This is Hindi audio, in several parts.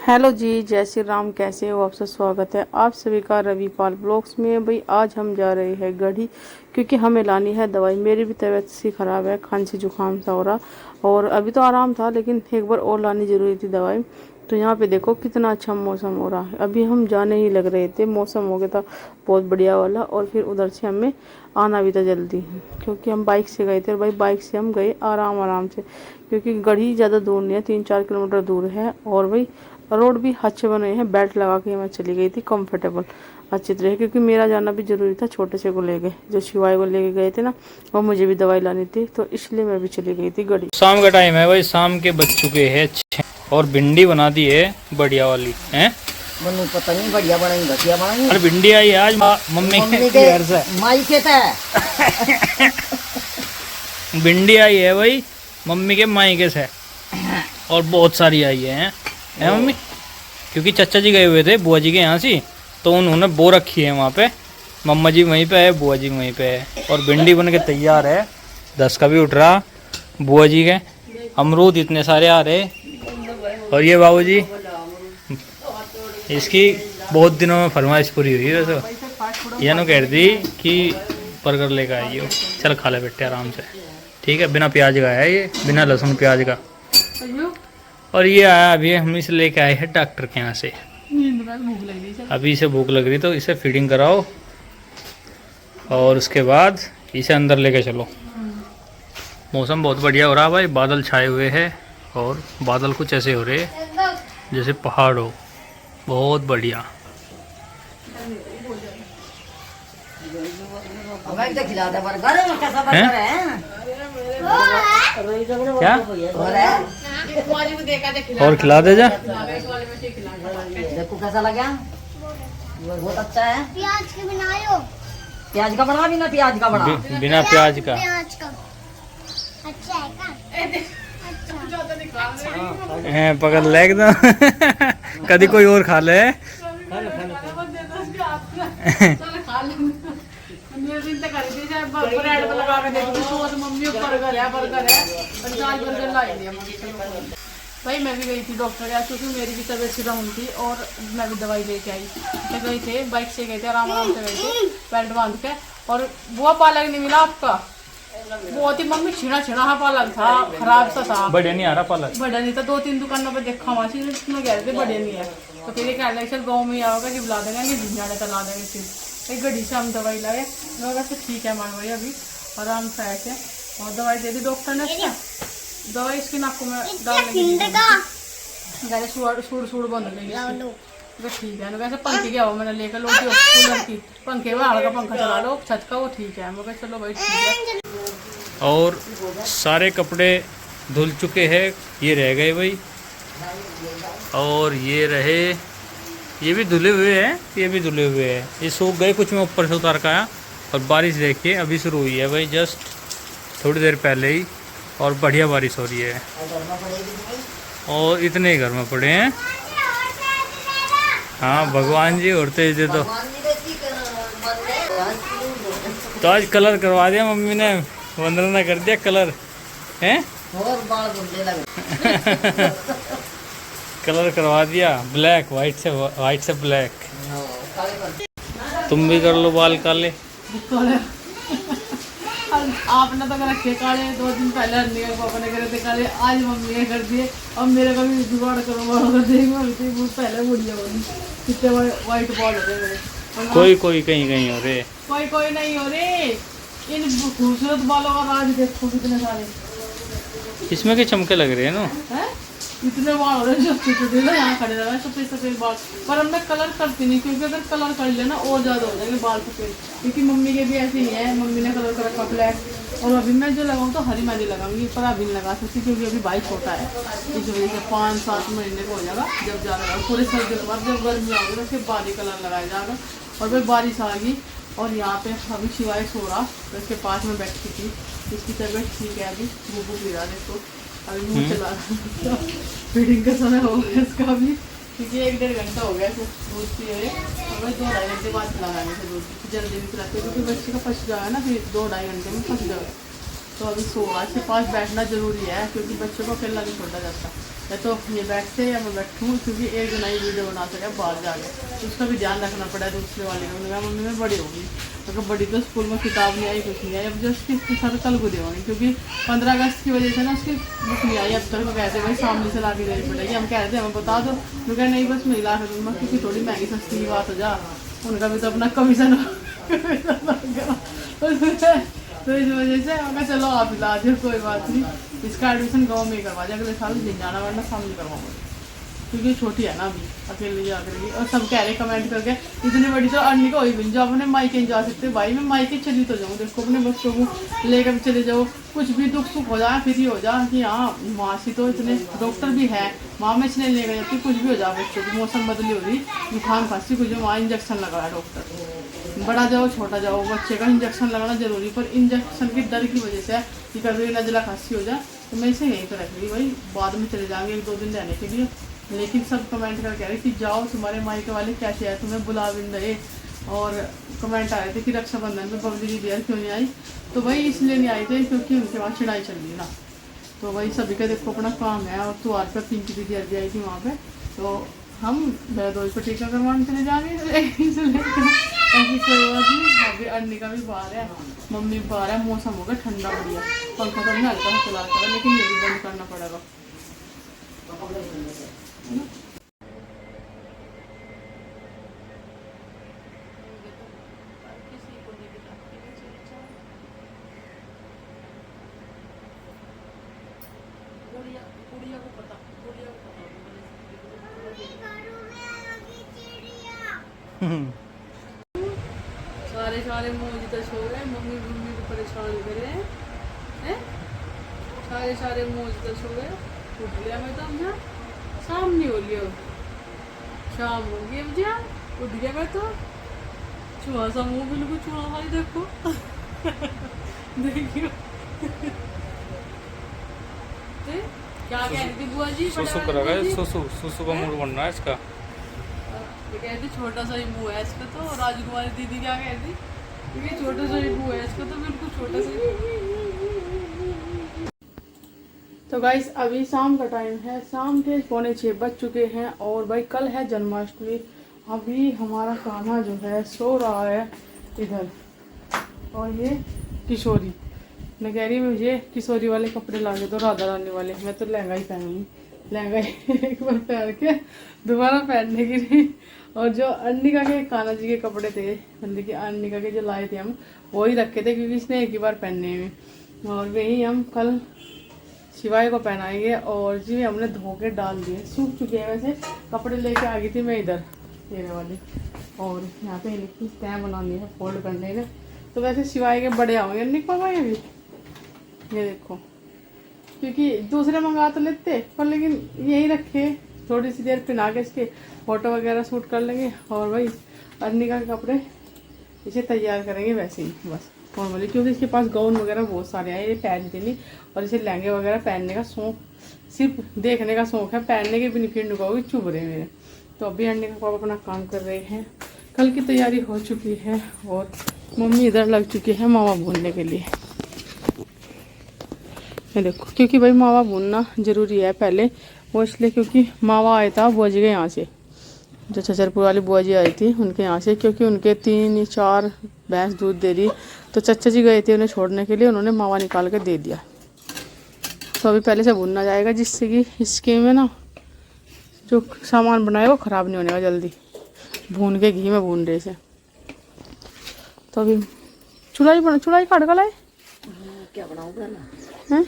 हेलो जी, जय श्री राम। कैसे हो आप सब? स्वागत है आप सभी का रविपाल ब्लॉग्स में। भाई आज हम जा रहे हैं गढ़ी, क्योंकि हमें लानी है दवाई। मेरी भी तबीयत सी ख़राब है, खांसी जुकाम सा हो रहा, और अभी तो आराम था लेकिन एक बार और लानी ज़रूरी थी दवाई। तो यहाँ पे देखो कितना अच्छा मौसम हो रहा है। अभी हम जाने ही लग रहे थे, मौसम हो गया था बहुत बढ़िया वाला, और फिर उधर से हमें आना भी था जल्दी, क्योंकि हम बाइक से गए थे। और भाई बाइक से हम गए आराम आराम से, क्योंकि गढ़ी ज़्यादा दूर नहीं है, 3-4 किलोमीटर दूर है। और भाई रोड भी अच्छे बने हैं, बेल्ट लगा के मैं चली गई थी कंफर्टेबल अच्छी तरह, क्योंकि मेरा जाना भी ज़रूरी था। छोटे से को ले गए, जो शिवाय को लेके गए थे ना, और मुझे भी दवाई लानी थी, तो इसलिए मैं भी चली गई थी गढ़ी। शाम का टाइम है भाई, शाम के बज चुके हैं और भिंडी बना दी है बढ़िया वाली है। मनु पता नहीं बढ़िया बनाएंगे घटिया बनाएंगे। अरे भिंडी आई है आज मम्मी के घर से, माई के था। भिंडी आई है भाई मम्मी के मायके से, और बहुत सारी आई है मम्मी, क्योंकि चाचा जी गए हुए थे बुआ जी के यहाँ से, तो उन्होंने बो रखी है वहाँ पे। मम्मा जी वहीं पे है, बुआ जी वहीं पे है, और भिंडी बन के तैयार है। 10 का भी उठ रहा बुआ जी के। अमरूद इतने सारे आ रहे, और ये बाबूजी इसकी बहुत दिनों में फरमाइश पूरी हुई है। वैसे ये नो कह रही थी कि बर्गर लेकर आई हो, चल खा ले बेटे आराम से। ठीक है, बिना प्याज का है ये, बिना लहसुन प्याज का। और ये आया अभी, हम इसे लेके आए हैं डॉक्टर के यहाँ से। अभी इसे भूख लग रही, तो इसे फीडिंग कराओ और उसके बाद इसे अंदर लेके चलो। मौसम बहुत बढ़िया हो रहा है भाई, बादल छाए हुए हैं, और बादल कुछ ऐसे हो रहे हैं जैसे पहाड़ हो, बहुत बढ़िया। खिला दे बर्गर, कैसा बर्गर है? क्या और खिला दे जा। देखो कैसा लगा, बहुत अच्छा है। प्याज के बनायो, प्याज का बना, बिना प्याज का बना। बिना प्याज का। प्याज का अच्छा है का? है पकड़ ले एकदम। कभी कोई और खा ले। भाई मैं भी गई थी डॉक्टर यार, क्योंकि मेरी भी तबीयत सी डाउन थी, और मैं भी दवाई लेके आई। तो गए थे बाइक से, गए थे आराम आराम से गए थे, बेल्ट बांध के। और बुआ पालक नहीं मिला आपका, बहुत ही मम्मी छिड़ा छिड़ा हाँ पालक था, खराब सा था, बढ़िया नहीं आ रहा पालक, बढ़िया नहीं था। 2-3 दुकानों पर देखा वहाँ से, उसमें कह रहे थे बढ़िया नहीं है। तो फिर ये कह रहे सर गाँव में आओगे कि बुला देंगे, नहीं झुंझाने तो ला देंगे। फिर एक गड्ढी से हम दवाई लाए, वैसे ठीक है हमारे भाई, अभी आराम से आए थे। और दवाई दे दी डॉक्टर ने। अच्छा दवाई इसकी नाकों में डालने सूड़ बंद लेगी, तो ठीक है। वैसे पंखे क्या हो, मैंने लेकर लोटी कूलर की, पंखे में हल्का पंखा चला लो छत का, वो ठीक है। मैं चलो भाई ठीक है। और सारे कपड़े धुल चुके हैं, ये रह गए भाई, और ये रहे, ये भी धुले हुए हैं, ये भी धुले हुए हैं, ये सूख गए। कुछ मैं ऊपर से उतार का आया, और बारिश देखिए अभी शुरू हुई है भाई, जस्ट थोड़ी देर पहले ही, और बढ़िया बारिश हो रही है। और इतने घर में पड़े हैं। हाँ भगवान जी उड़ते दे तो आज कलर करवा दिया मम्मी ने, वंदना कर दिया कलर हैं। और बाल धुंधले लगे। कलर करवा दिया, ब्लैक वाइट से ब्लैक। तुम भी कर लो बाल काले। आपने तो रखे काले, 2 दिन पहले अन्नी के पापा ने करे थे काले, आज मम्मी ने कर दिए। अब मेरे का भी जुगाड़ करो, पहले बुढ़िया होगी, कितने वाइट बॉल हो रहे मेरे। कोई कोई कहीं कहीं हो रहे, कोई नहीं हो रहे। इन खूबसूरत बालों का राज देखो कितने सारे, इसमें के चमके लग रहे हैं ना, हैं? इतने बाल हो रहे हैं, छोटे यहाँ खड़े रहे सफेद सफेद बाल। पर अब मैं कलर करती नहीं, क्योंकि अगर कलर कर लेना और ज़्यादा हो जाएंगे बाल सफेद, क्योंकि मम्मी के भी ऐसे ही है, मम्मी ने कलर कर रखा ब्लैक। और अभी मैं जो लगाऊँ तो हरी मेहंदी लगाऊंगी, पर अभी नहीं लगा सकती, क्योंकि अभी भाई छोटा है, इस वजह से 5-7 महीने का हो जाएगा जब ज़्यादा पूरे सर्दी के बाद, जब गर्मी आएगी तो फिर बाद ही कलर लगाया जाएगा। और फिर बारिश आ गई, और यहाँ पे अभी शिवाय सो रहा, तो इसके पास में बैठी थी, इसकी तबीयत ठीक है अभी, बुबू गिरा देखो अभी मुँह चला रहा। फीडिंग का समय हो गया इसका भी, क्योंकि 1-1.5 घंटा हो गया इसे दूध पिए, और मैं 2-2.5 घंटे बाद पिलाने से दूध जल्दी भी पिलाते, क्योंकि बच्चे का फंस जाएगा ना, फिर 2-2.5 घंटे में फंस जाएगा। तो अभी सो रहा, इसके पास बैठना जरूरी है, क्योंकि बच्चों को अकेला नहीं छोड़ा जाता। या तो ये बैठते या मैं बैठूँ, क्योंकि एक दिन ही वीडियो बना सके बाहर जाके, तो उसका भी ध्यान रखना पड़ा दूसरे वाले का। मैंने कहा मम्मी मैं बड़ी होगी, तो बड़ी तो स्कूल में किताब नहीं आई, कुछ नहीं आई, अब जस्ट इसकी सर कल को देवानी, क्योंकि 15 अगस्त की वजह से ना उसकी बुक नहीं आई अब तक। तो कहते भाई सामने से ला के देनी पड़ेगी, हम कहते हैं हमें बता दो, मैं कह नहीं बस मैं ला के दूँगा, क्योंकि थोड़ी महंगी सस्ती की बात हो जा, उनका भी तो अपना कमीशन तो इस वजह से मैं चलो आप ला दो, कोई बात नहीं, इसका एडमिशन गाँव में ही करवा जाए, अगले साल नहीं जाना, वरना सामने करवाऊंगा, क्योंकि छोटी है ना अभी, अकेले जा करेगी। और सब कह रहे कमेंट करके इतनी बड़ी तो अर्नी का हुई भी जो अपने मायके नहीं जा सकते। भाई मैं मायके चली तो जाऊँ, देखो अपने बच्चों को लेकर भी चले जाओ, कुछ भी दुख सुख हो जाए फिर ही हो जाए कि हाँ मासी तो इतने डॉक्टर भी है, माँ में इसने लेकर जाती, कुछ भी हो जाए बच्चों की, मौसम बदली हो रही, जुकाम खांसी कुछ, वहाँ इंजेक्शन लगाया डॉक्टर, बड़ा जाओ छोटा जाओ बच्चे का इंजेक्शन लगाना जरूरी, पर इंजेक्शन की डर की वजह से कि कभी नजला खांसी हो जाए, तो मैं इसे यहीं पर रख ली भाई, बाद में चले जाएंगे 1-2 दिन रहने के लिए। लेकिन सब कमेंट कर कह रहे कि जाओ तुम्हारे मायके वाले कैसे आए, तुम्हें बुला भी नहीं रहे, और कमेंट आ रहे थे कि रक्षाबंधन में बबली दीदी यार क्यों नहीं आई, तो भाई इसलिए नहीं आई थे क्योंकि उनके वहाँ चढ़ाई चल रही ना, तो भाई सभी का देखो अपना काम है। और त्योहार पर पिंकी दीदी अभी आई थी वहाँ पे, तो हम दो पर टीका करवाने चले जाएंगे, ऐसी कोई बात नहीं। अभी अन्नी का भी बाहर है, मम्मी भी बाहर है, मौसम होगा ठंडा बढ़िया, पंखा तो नहीं हल्का चला कर, लेकिन ये भी बंद करना पड़ेगा। सारे मौज तो सो रहे, मम्मी को परेशान करे हैं, सारे मौज तो सो गए, उठ लिया मैं तो अब शाम नहीं हो लिया, शाम हो गई अब जा, उठ गया मैं तो, चूहा सा मुँह बिल्कुल चूहा भाई देखो देखियो क्या कह रही थी बुआ जी, सुसु करेगा, सुसु का मूड बनना है इसका, कहती छोटा सा ही मुँह है इसका, तो राजकुमारी दीदी क्या कहती ये छोटा सा ही मुँह है इसका, तो बिल्कुल छोटा सा। तो गाइस अभी शाम का टाइम है, शाम के 5:45 बज चुके हैं, और भाई कल है जन्माष्टमी। अभी हमारा कान्हा जो है सो रहा है इधर, और ये किशोरी मैं कह रही हूँ मुझे किशोरी वाले कपड़े ला के दो, राधा रानी वाले, मैं तो लहंगा ही पहनूंगी, लहंगा ही एक बार पहन के दोबारा पहनने की नहीं। और जो अर्निका के कान्हा जी के कपड़े थे, मतलब कि अर्निका के जो लाए थे हम वही रखे थे, क्योंकि इसने एक ही बार पहनने में, और वही हम कल शिवाय को पहनाएंगे। और जी हमने धो के डाल दिए, सूख चुके हैं वैसे, कपड़े लेके आ गई थी मैं इधर तेरे वाली, और यहाँ पे इनकी तय बनानी है फोल्ड करने में। तो वैसे शिवाय के बड़े आओगे निक मंगाए भी, ये देखो, क्योंकि दूसरे मंगा तो लेते पर लेकिन यही रखे, थोड़ी सी देर पहना के इसके फोटो वगैरह शूट कर लेंगे, और भाई अर्निका के कपड़े इसे तैयार करेंगे वैसे ही बस नॉर्मली, क्योंकि इसके पास गाउन वगैरह बहुत सारे हैं, ये पहनती नहीं, और इसे लहंगे वगैरह पहनने का शौक, सिर्फ देखने का शौक है, पहनने के भी नहीं, फिर नुकाओगे चुभ रहे मेरे। तो अभी अर्निका पापा अपना काम कर रहे हैं, कल की तैयारी हो चुकी है, और मम्मी इधर लग चुकी है मावा भूनने के लिए। ये देखो, क्योंकि भाई मावा भूनना ज़रूरी है पहले, वो इसलिए क्योंकि मावा आया था बुआ जी के यहाँ से, जो छछरपुर वाली बुआ जी आई थी उनके यहाँ से, क्योंकि उनके 3-4 भैंस दूध दे रही, तो चचा जी गए थे उन्हें छोड़ने के लिए, उन्होंने मावा निकाल के दे दिया। तो अभी पहले से भूनना जाएगा, जिससे कि इसके में ना जो सामान बनाए वो ख़राब नहीं होने का जल्दी, भून के घी में भून रहे से। तो अभी चुलाई काट का लाए, क्या बनाऊंगा ना हैं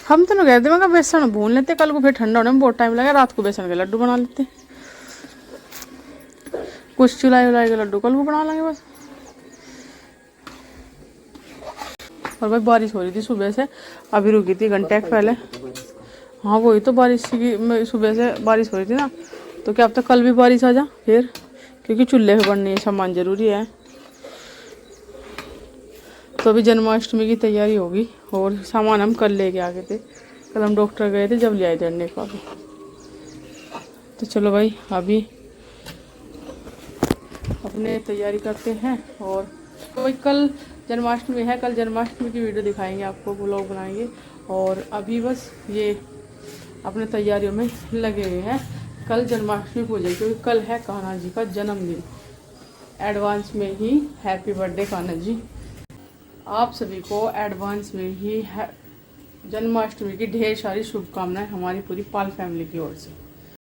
हम तो कहते हैं बेसन भून लेते, कल को फिर ठंडा होने में बहुत टाइम लगेगा, रात को बेसन के लड्डू बना लेते, कुछ चुलाई के लड्डू कल को बना लेंगे बस। और भाई बारिश हो रही थी सुबह से, अभी रुकी थी घंटे पहले, हाँ वही तो बारिश की, सुबह से बारिश हो रही थी ना, तो क्या अब तक कल भी बारिश आ जा फिर, क्योंकि चूल्हे पे बनने सामान ज़रूरी है। तो अभी जन्माष्टमी की तैयारी होगी, और सामान हम कल लेके आ गए थे, कल हम डॉक्टर गए थे जब ले आए थे अंडे को अभी। तो चलो भाई अभी अपने तैयारी करते हैं, और तो भाई कल जन्माष्टमी है, कल जन्माष्टमी की वीडियो दिखाएंगे आपको, व्लॉग बनाएंगे। और अभी बस ये अपने तैयारियों में लगे हुए हैं। कल जन्माष्टमी पूजा है, क्योंकि कल है कान्हा जी का जन्मदिन। एडवांस में ही हैप्पी बर्थडे कान्हा जी। आप सभी को एडवांस में ही जन्माष्टमी की ढेर सारी शुभकामनाएं हमारी पूरी पाल फैमिली की ओर से।